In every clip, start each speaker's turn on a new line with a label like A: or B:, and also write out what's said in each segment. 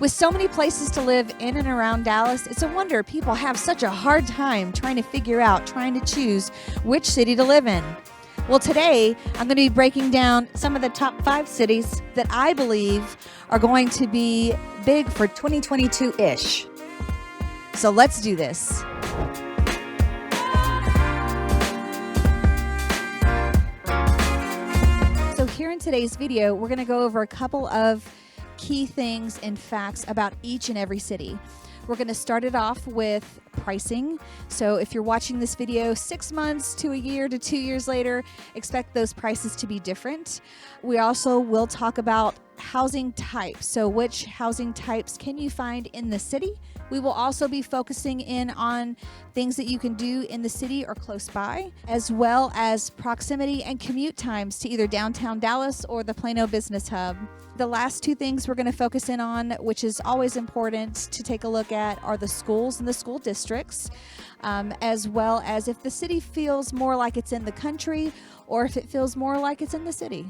A: With so many places to live in and around Dallas, it's a wonder people have such a hard time trying to choose which city to live in. Well, today I'm going to be breaking down some of the top 5 cities that I believe are going to be big for 2022-ish. So let's do this. So here in today's video, we're going to go over a couple of key things and facts about each and every city. We're going to start it off with pricing. So if you're watching this video 6 months to a year to 2 years later, expect those prices to be different. We also will talk about housing types. So which housing types can you find in the city? We will also be focusing in on things that you can do in the city or close by, as well as proximity and commute times to either downtown Dallas or the Plano Business Hub. The last 2 things we're going to focus in on, which is always important to take a look at, are the schools and the school districts, as well as if the city feels more like it's in the country or if it feels more like it's in the city.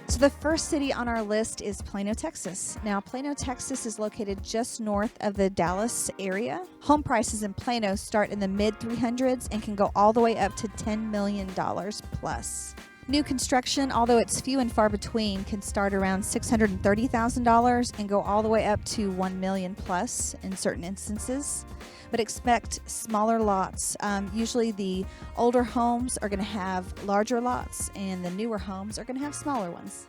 A: So the first city on our list is Plano, Texas. Now, Plano, Texas is located just north of the Dallas area. Home prices in Plano start in the mid 300s and can go all the way up to $10 million plus. New construction, although it's few and far between, can start around $630,000 and go all the way up to $1 million plus in certain instances. But expect smaller lots. Usually the older homes are going to have larger lots and the newer homes are going to have smaller ones.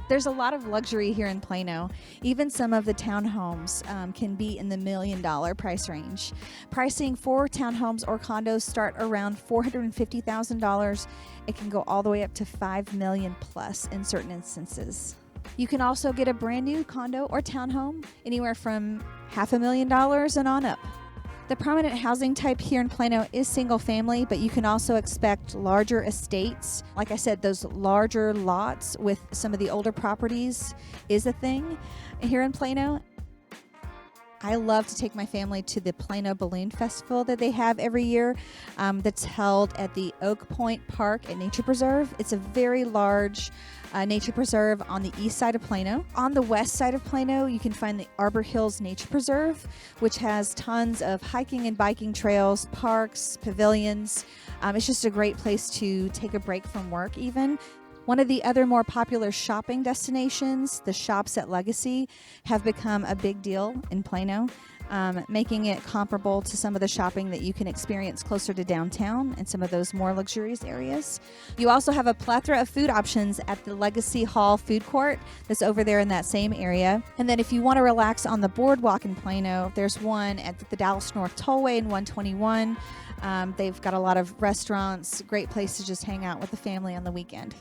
A: There's a lot of luxury here in Plano. Even some of the townhomes can be in the $1 million price range. Pricing for townhomes or condos start around $450,000. It can go all the way up to $5 million plus in certain instances. You can also get a brand new condo or townhome anywhere from $500,000 and on up. The prominent housing type here in Plano is single family, but you can also expect larger estates. Like I said, those larger lots with some of the older properties is a thing here in Plano. I love to take my family to the Plano Balloon Festival that they have every year that's held at the Oak Point Park and Nature Preserve. It's a very large nature preserve on the east side of Plano. On the west side of Plano, you can find the Arbor Hills Nature Preserve, which has tons of hiking and biking trails, parks, pavilions. It's just a great place to take a break from work even. One of the other more popular shopping destinations, the Shops at Legacy, have become a big deal in Plano, making it comparable to some of the shopping that you can experience closer to downtown and some of those more luxurious areas. You also have a plethora of food options at the Legacy Hall Food Court that's over there in that same area. And then if you want to relax on the boardwalk in Plano, there's one at the Dallas North Tollway in 121. They've got a lot of restaurants, great place to just hang out with the family on the weekend.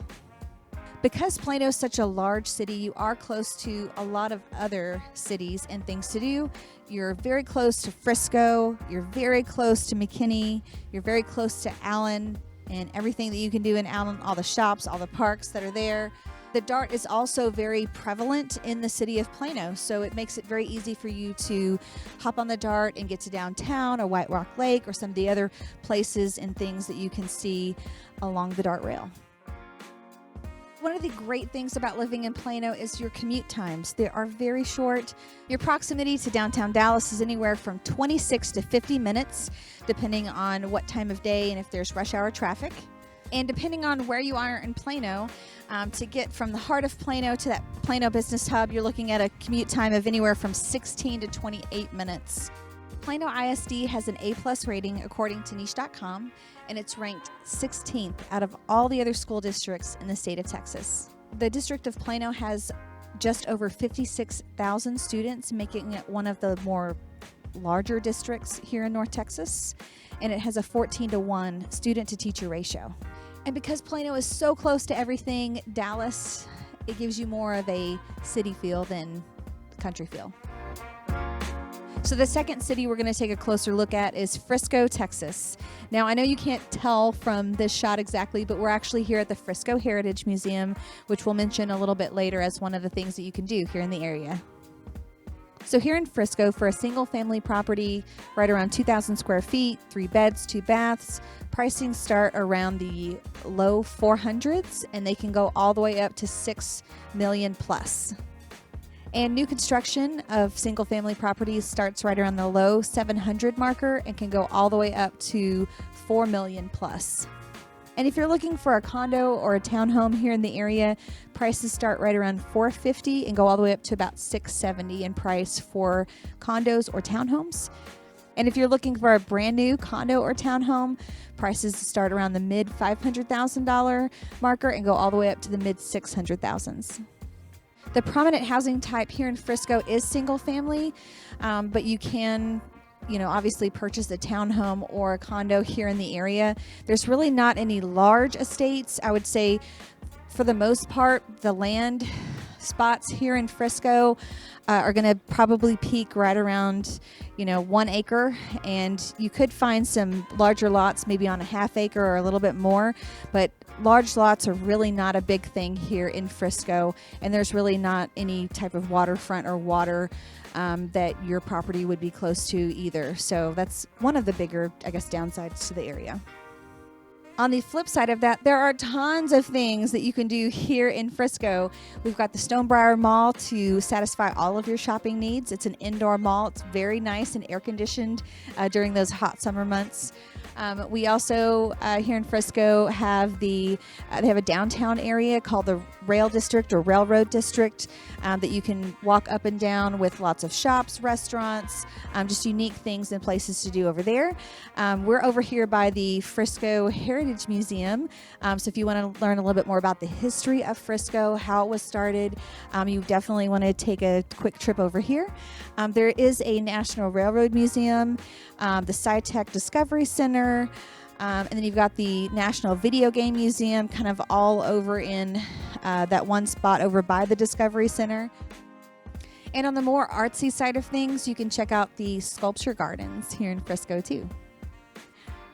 A: Because Plano is such a large city, you are close to a lot of other cities and things to do. You're very close to Frisco, you're very close to McKinney, you're very close to Allen and everything that you can do in Allen, all the shops, all the parks that are there. The Dart is also very prevalent in the city of Plano, so it makes it very easy for you to hop on the Dart and get to downtown or White Rock Lake or some of the other places and things that you can see along the Dart Rail. One of the great things about living in Plano is your commute times. They are very short. Your proximity to downtown Dallas is anywhere from 26 to 50 minutes, depending on what time of day and if there's rush hour traffic. And depending on where you are in Plano, to get from the heart of Plano to that Plano Business Hub, you're looking at a commute time of anywhere from 16 to 28 minutes. Plano ISD has an A+ rating according to niche.com, and it's ranked 16th out of all the other school districts in the state of Texas. The District of Plano has just over 56,000 students, making it one of the more larger districts here in North Texas, and it has a 14-to-1 student-to-teacher ratio. And because Plano is so close to everything, Dallas, it gives you more of a city feel than country feel. So the second city we're going to take a closer look at is Frisco, Texas. Now, I know you can't tell from this shot exactly, but we're actually here at the Frisco Heritage Museum, which we'll mention a little bit later as one of the things that you can do here in the area. So here in Frisco, for a single family property, right around 2,000 square feet, 3 beds, 2 baths, pricing start around the low 400s, and they can go all the way up to $6 million plus. And new construction of single family properties starts right around the low 700 marker and can go all the way up to 4 million plus. And if you're looking for a condo or a townhome here in the area, prices start right around $450 and go all the way up to about $670 in price for condos or townhomes. And if you're looking for a brand new condo or townhome, prices start around the mid $500,000 marker and go all the way up to the mid $600,000s. The prominent housing type here in Frisco is single family, but you can obviously purchase a townhome or a condo here in the area. There's really not any large estates. I would say for the most part, the land spots here in Frisco are going to probably peak right around 1 acre, and you could find some larger lots maybe on a half acre or a little bit more, but large lots are really not a big thing here in Frisco, and there's really not any type of waterfront or water that your property would be close to either. So that's one of the bigger, downsides to the area. On the flip side of that, there are tons of things that you can do here in Frisco. We've got the Stonebriar Mall to satisfy all of your shopping needs. It's an indoor mall. It's very nice and air conditioned during those hot summer months. We also here in Frisco have they have a downtown area called the Rail District or Railroad District that you can walk up and down with lots of shops, restaurants, just unique things and places to do over there. We're over here by the Frisco Heritage Museum. So if you want to learn a little bit more about the history of Frisco, how it was started, you definitely want to take a quick trip over here. There is a National Railroad Museum, the SciTech Discovery Center, and then you've got the National Video Game Museum kind of all over in that one spot over by the Discovery Center. And on the more artsy side of things, you can check out the Sculpture Gardens here in Frisco too.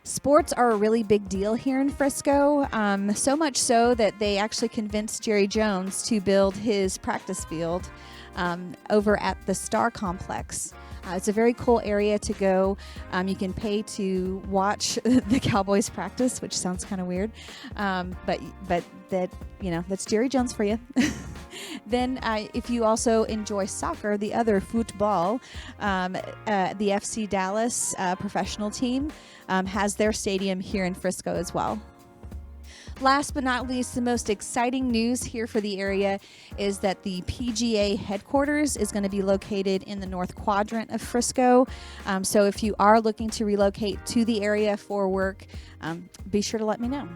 A: Sports are a really big deal here in Frisco, so much so that they actually convinced Jerry Jones to build his practice field over at the Star Complex. It's a very cool area to go. You can pay to watch the Cowboys practice, which sounds kind of weird, but that's Jerry Jones for you. Then if you also enjoy soccer, the other football, the FC Dallas professional team has their stadium here in Frisco as well. Last but not least, the most exciting news here for the area is that the PGA headquarters is going to be located in the north quadrant of Frisco. So if you are looking to relocate to the area for work, be sure to let me know.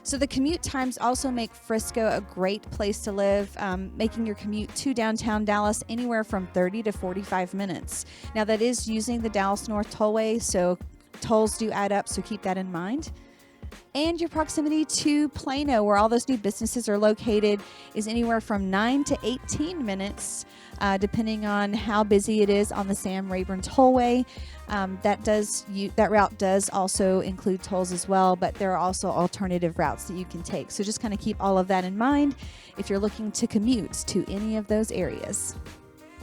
A: So the commute times also make Frisco a great place to live, making your commute to downtown Dallas anywhere from 30 to 45 minutes. Now that is using the Dallas North Tollway, so tolls do add up, so keep that in mind. And your proximity to Plano, where all those new businesses are located, is anywhere from 9 to 18 minutes, depending on how busy it is on the Sam Rayburn Tollway. That route does also include tolls as well, but there are also alternative routes that you can take. So just kind of keep all of that in mind if you're looking to commute to any of those areas.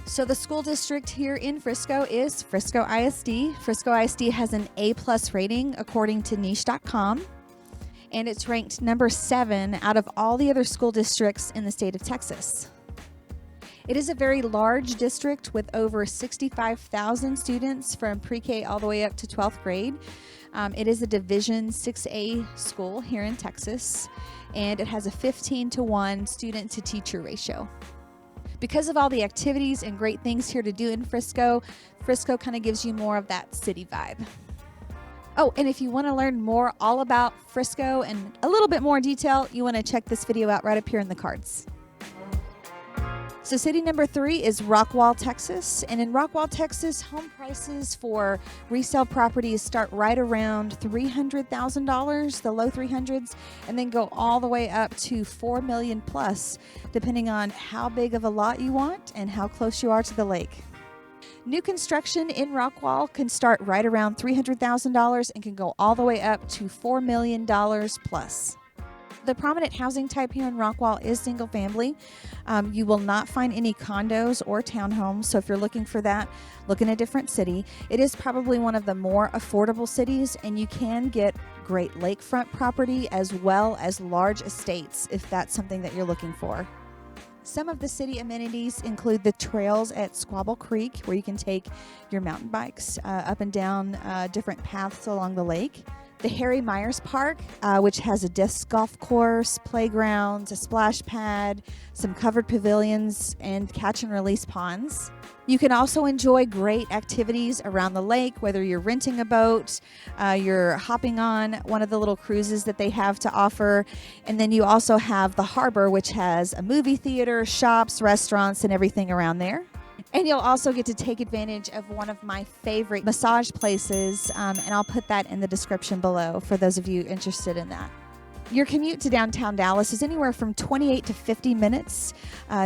A: So the school district here in Frisco is Frisco ISD. Frisco ISD has an A+ rating according to niche.com, and it's ranked number 7 out of all the other school districts in the state of Texas. It is a very large district with over 65,000 students from pre-K all the way up to 12th grade. It is a Division 6A school here in Texas, and it has a 15-to-1 student-to-teacher ratio. Because of all the activities and great things here to do in Frisco, Frisco kind of gives you more of that city vibe. Oh, and if you want to learn more all about Frisco and a little bit more detail, you want to check this video out right up here in the cards. So city number 3 is Rockwall, Texas. And in Rockwall, Texas, home prices for resale properties start right around $300,000, the low 300s, and then go all the way up to $4 million plus, depending on how big of a lot you want and how close you are to the lake. New construction in Rockwall can start right around $300,000 and can go all the way up to $4 million plus. The prominent housing type here in Rockwall is single family. You will not find any condos or townhomes, so if you're looking for that, look in a different city. It is probably one of the more affordable cities, and you can get great lakefront property as well as large estates if that's something that you're looking for. Some of the city amenities include the trails at Squabble Creek, where you can take your mountain bikes up and down different paths along the lake. The Harry Myers Park, which has a disc golf course, playgrounds, a splash pad, some covered pavilions, and catch and release ponds. You can also enjoy great activities around the lake, whether you're renting a boat, you're hopping on one of the little cruises that they have to offer, and then you also have the harbor, which has a movie theater, shops, restaurants, and everything around there. And you'll also get to take advantage of one of my favorite massage places, and I'll put that in the description below for those of you interested in that. Your commute to downtown Dallas is anywhere from 28 to 50 minutes,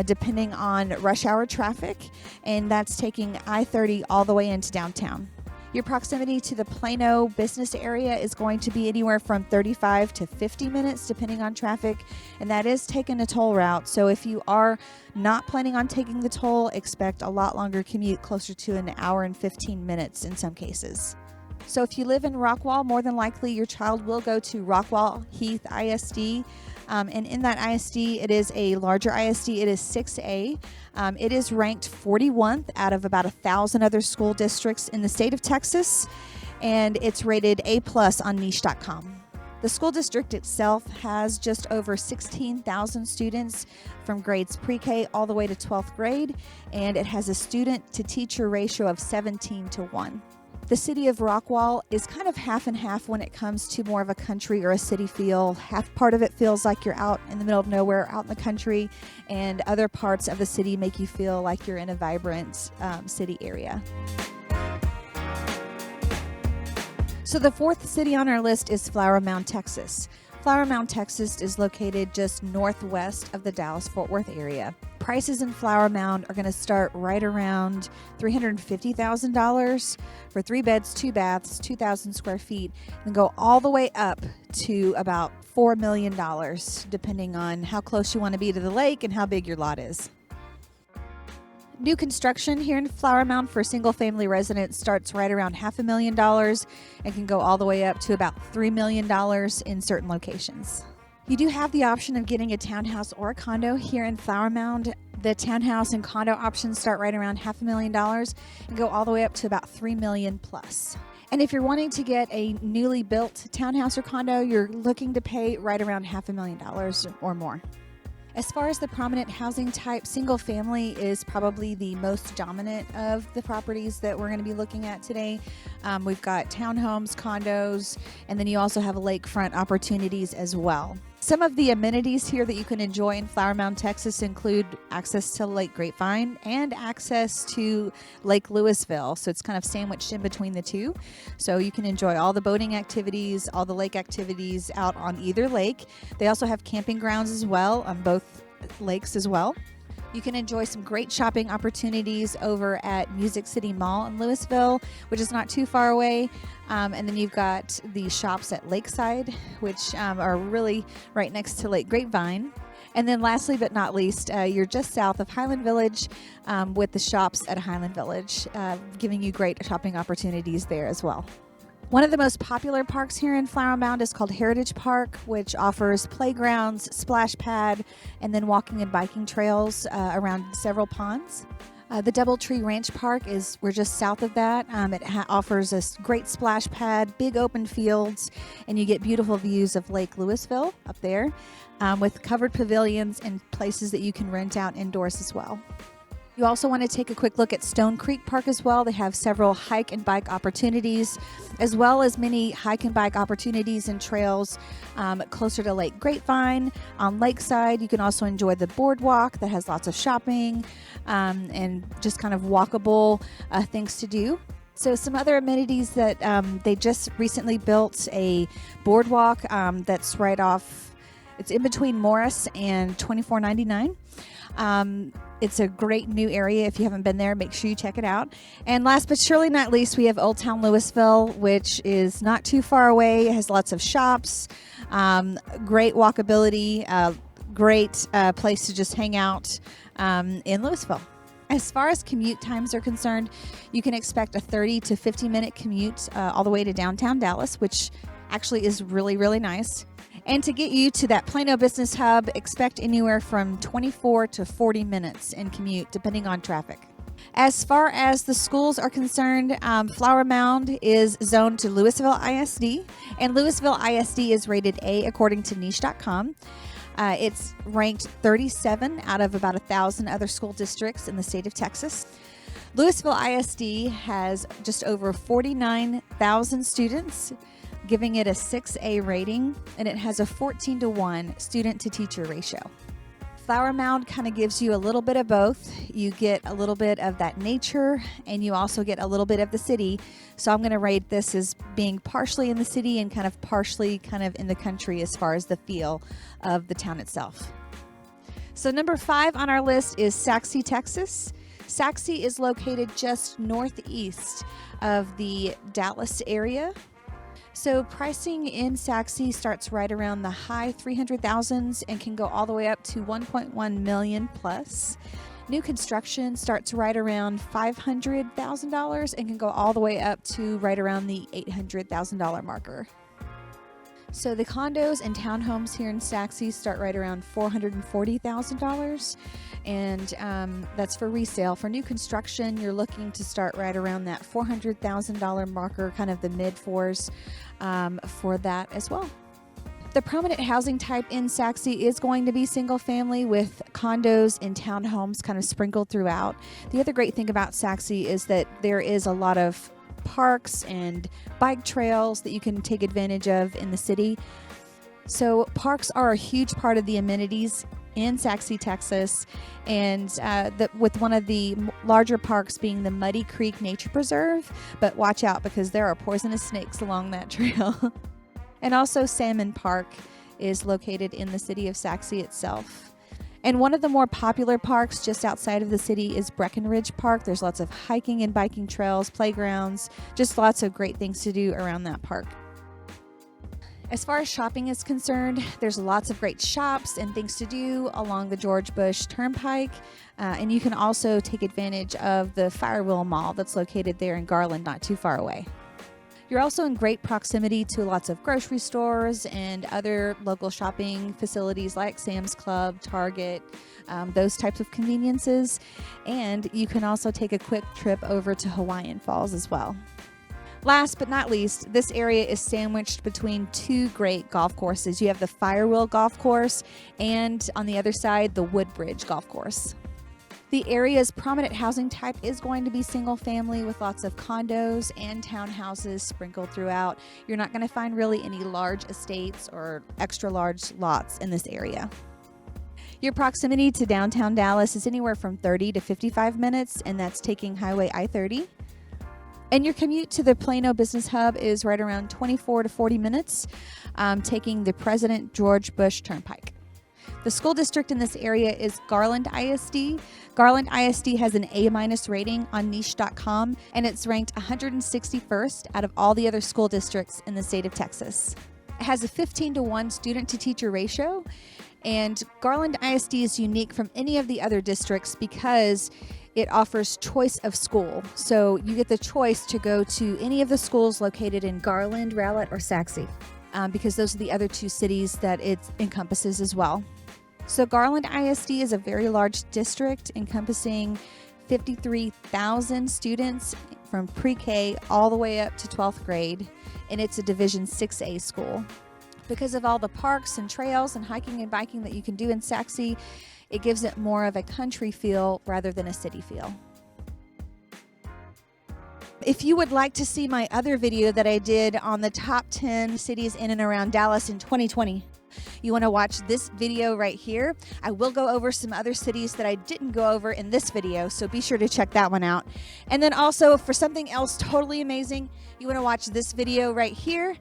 A: depending on rush hour traffic, and that's taking I-30 all the way into downtown. Your proximity to the Plano business area is going to be anywhere from 35 to 50 minutes, depending on traffic, and that is taking a toll route. So if you are not planning on taking the toll, expect a lot longer commute, closer to an hour and 15 minutes in some cases. So if you live in Rockwall, more than likely your child will go to Rockwall Heath ISD. And in that ISD, it is a larger ISD. It is 6A. It is ranked 41th out of about 1,000 other school districts in the state of Texas, and it's rated A+ on niche.com. The school district itself has just over 16,000 students from grades pre-K all the way to 12th grade, and it has a student-to-teacher ratio of 17-1. The city of Rockwall is kind of half and half when it comes to more of a country or a city feel. Half part of it feels like you're out in the middle of nowhere, out in the country, and other parts of the city make you feel like you're in a vibrant city area. So the fourth city on our list is Flower Mound, Texas. Flower Mound, Texas is located just northwest of the Dallas-Fort Worth area. Prices in Flower Mound are going to start right around $350,000 for 3 beds, 2 baths, 2,000 square feet, and go all the way up to about $4 million, depending on how close you want to be to the lake and how big your lot is. New construction here in Flower Mound for single-family residents starts right around $500,000 and can go all the way up to about $3 million in certain locations. You do have the option of getting a townhouse or a condo here in Flower Mound. The townhouse and condo options start right around $500,000 and go all the way up to about $3 million plus. And if you're wanting to get a newly built townhouse or condo, you're looking to pay right around $500,000 or more. As far as the prominent housing type, single family is probably the most dominant of the properties that we're going to be looking at today. We've got townhomes, condos, and then you also have lakefront opportunities as well. Some of the amenities here that you can enjoy in Flower Mound, Texas include access to Lake Grapevine and access to Lake Lewisville. So it's kind of sandwiched in between the two. So you can enjoy all the boating activities, all the lake activities out on either lake. They also have camping grounds as well on both lakes as well. You can enjoy some great shopping opportunities over at Music City Mall in Lewisville, which is not too far away. And then you've got the shops at Lakeside, which are really right next to Lake Grapevine. And then lastly but not least, you're just south of Highland Village with the shops at Highland Village, giving you great shopping opportunities there as well. One of the most popular parks here in Flower Mound is called Heritage Park, which offers playgrounds, splash pad, and then walking and biking trails around several ponds. The Doubletree Ranch Park we're just south of that. It offers a great splash pad, big open fields, and you get beautiful views of Lake Lewisville up there with covered pavilions and places that you can rent out indoors as well. You also want to take a quick look at Stone Creek Park as well. They have several hike and bike opportunities, as well as many hike and bike opportunities and trails closer to Lake Grapevine. On Lakeside, you can also enjoy the boardwalk that has lots of shopping and just kind of walkable things to do. So some other amenities that they just recently built a boardwalk that's right off, it's in between Morris and 2499. It's a great new area. If you haven't been there, make sure you check it out. And last but surely not least, we have Old Town Lewisville, which is not too far away. It has lots of shops, great walkability, great place to just hang out in Lewisville. As far as commute times are concerned, you can expect a 30 to 50 minute commute all the way to downtown Dallas, which actually is really, really nice. And to get you to that Plano Business Hub, expect anywhere from 24 to 40 minutes in commute, depending on traffic. As far as the schools are concerned, Flower Mound is zoned to Louisville ISD, and Louisville ISD is rated A according to niche.com. It's ranked 37 out of about 1,000 other school districts in the state of Texas. Louisville ISD has just over 49,000 students, giving it a 6A rating, and it has a 14-to-1 student-to-teacher ratio. Flower Mound kind of gives you a little bit of both. You get a little bit of that nature, and you also get a little bit of the city. So I'm going to rate this as being partially in the city and kind of partially kind of in the country as far as the feel of the town itself. So number 5 on our list is Sachse, Texas. Sachse is located just northeast of the Dallas area. So pricing in Sachse starts right around the high 300,000s and can go all the way up to 1.1 million plus. New construction starts right around $500,000 and can go all the way up to right around the $800,000 marker. So the condos and townhomes here in Sachse start right around $440,000, and that's for resale. For new construction, you're looking to start right around that $400,000 marker, kind of the mid-fours for that as well. The prominent housing type in Sachse is going to be single family with condos and townhomes kind of sprinkled throughout. The other great thing about Sachse is that there is a lot of parks and bike trails that you can take advantage of in the city. So parks are a huge part of the amenities in Sachse, Texas, and with one of the larger parks being the Muddy Creek Nature Preserve. But watch out, because there are poisonous snakes along that trail. And also Salmon Park is located in the city of Sachse itself. And one of the more popular parks just outside of the city is Breckenridge Park. There's lots of hiking and biking trails, playgrounds, just lots of great things to do around that park. As far as shopping is concerned, there's lots of great shops and things to do along the George Bush Turnpike. And you can also take advantage of the Firewheel Mall that's located there in Garland, not too far away. You're also in great proximity to lots of grocery stores and other local shopping facilities like Sam's Club, Target, those types of conveniences. And you can also take a quick trip over to Hawaiian Falls as well. Last but not least, this area is sandwiched between 2 great golf courses. You have the Firewheel Golf Course and on the other side, the Woodbridge Golf Course. The area's prominent housing type is going to be single family with lots of condos and townhouses sprinkled throughout. You're not going to find really any large estates or extra large lots in this area. Your proximity to downtown Dallas is anywhere from 30 to 55 minutes, and that's taking Highway I-30. And your commute to the Plano Business Hub is right around 24 to 40 minutes, taking the President George Bush Turnpike. The school district in this area is Garland ISD. Garland ISD has an A- rating on niche.com, and it's ranked 161st out of all the other school districts in the state of Texas. It has a 15-to-1 student-to-teacher ratio, and Garland ISD is unique from any of the other districts because it offers choice of school. So you get the choice to go to any of the schools located in Garland, Rowlett, or Sachse, because those are the other 2 cities that it encompasses as well. So Garland ISD is a very large district encompassing 53,000 students from pre-K all the way up to 12th grade, and it's a Division 6A school. Because of all the parks and trails and hiking and biking that you can do in Sachse, it gives it more of a country feel rather than a city feel. If you would like to see my other video that I did on the top 10 cities in and around Dallas in 2020, you want to watch this video right here. I will go over some other cities that I didn't go over in this video, so be sure to check that one out. And then also for something else totally amazing, you want to watch this video right here.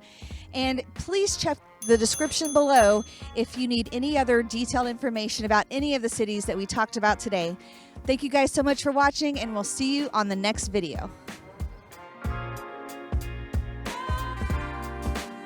A: And please check the description below if you need any other detailed information about any of the cities that we talked about today. Thank you guys so much for watching, and we'll see you on the next video.